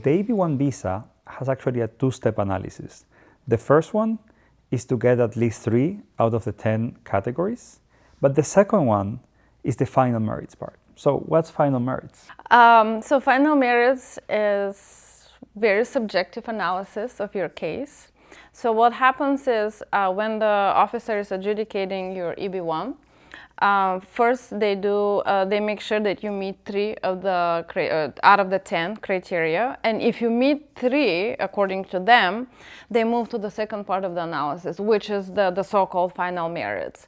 the EB-1 visa has actually a two-step analysis. The first one is to get at least 3 out of the 10 categories, but the second one is the final merits part. So what's final merits? So final merits is very subjective analysis of your case. So what happens is when the officer is adjudicating your EB-1, first they make sure that you meet 3 of the out of the 10 criteria, and if you meet 3 according to them, they move to the second part of the analysis, which is the so-called final merits.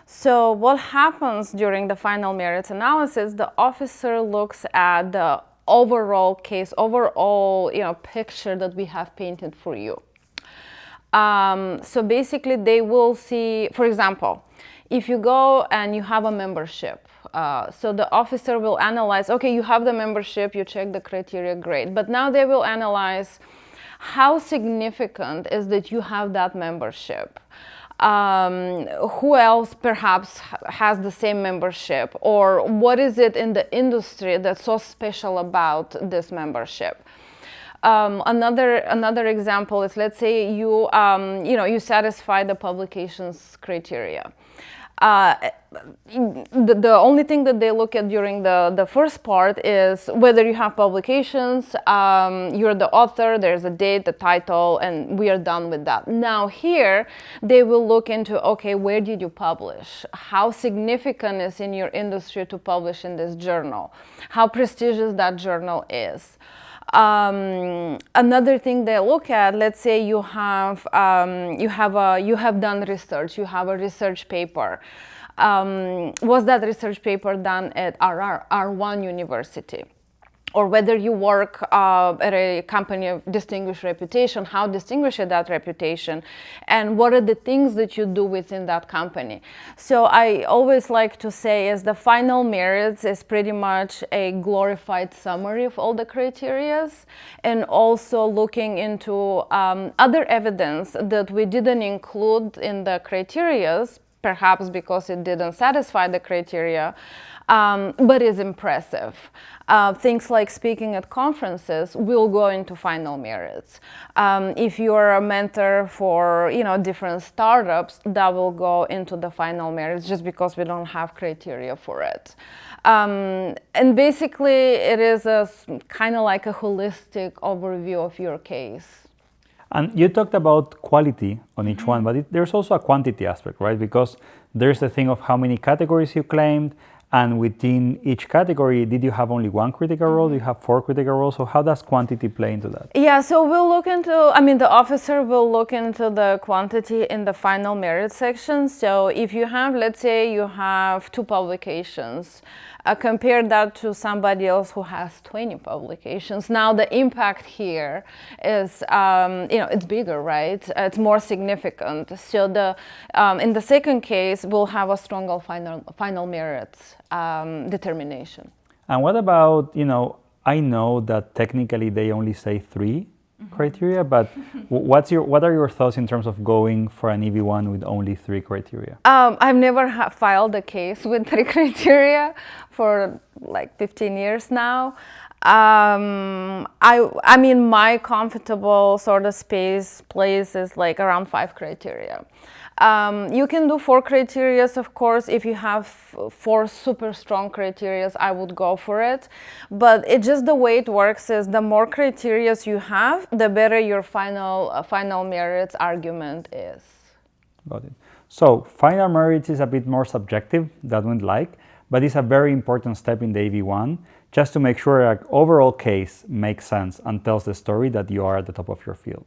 So what happens during the final merits analysis, the officer looks at the overall case, overall picture that we have painted for you. So basically they will see, for example, if you go and you have a membership, so the officer will analyze, okay, you have the membership, you check the criteria, great. But now they will analyze how significant is that you have that membership. Who else perhaps has the same membership, or what is it in the industry that's so special about this membership? Another example is, let's say you you satisfy the publications criteria. The only thing that they look at during the first part is whether you have publications, you're the author, there's a date, the title, and we are done with that. Now here, they will look into, okay, where did you publish? How significant is in your industry to publish in this journal? How prestigious that journal is? Another thing they look at, let's say you have done research, you have a research paper. Was that research paper done at R1 university? Or whether you work at a company of distinguished reputation, how distinguished is that reputation, and what are the things that you do within that company. So I always like to say is the final merits is pretty much a glorified summary of all the criterias, and also looking into other evidence that we didn't include in the criterias, perhaps because it didn't satisfy the criteria, but is impressive. Things like speaking at conferences will go into final merits. If you're a mentor for different startups, that will go into the final merits just because we don't have criteria for it. And basically, it is a kind of like a holistic overview of your case. And you talked about quality on each one, but there's also a quantity aspect, right? Because there's the thing of how many categories you claimed, and within each category, did you have only 1 critical role? Do you have 4 critical roles? So how does quantity play into that? Yeah, so we'll look into, the officer will look into the quantity in the final merit section. So if you have, let's say you have 2 publications, compare that to somebody else who has 20 publications. Now the impact here is, it's bigger, right? It's more significant. So in the second case, we'll have a stronger final merits determination. And what about, I know that technically they only say 3 criteria, but what are your thoughts in terms of going for an EB-1 with only 3 criteria? I've never filed a case with 3 criteria for like 15 years now. My comfortable sort of place is like around 5 criteria. You can do 4 criteria, of course. If you have 4 super strong criteria, I would go for it. But it's just the way it works is the more criteria you have, the better your final merits argument is. Got it. So final merits is a bit more subjective than we'd like, but it's a very important step in the EB-1 just to make sure that overall case makes sense and tells the story that you are at the top of your field.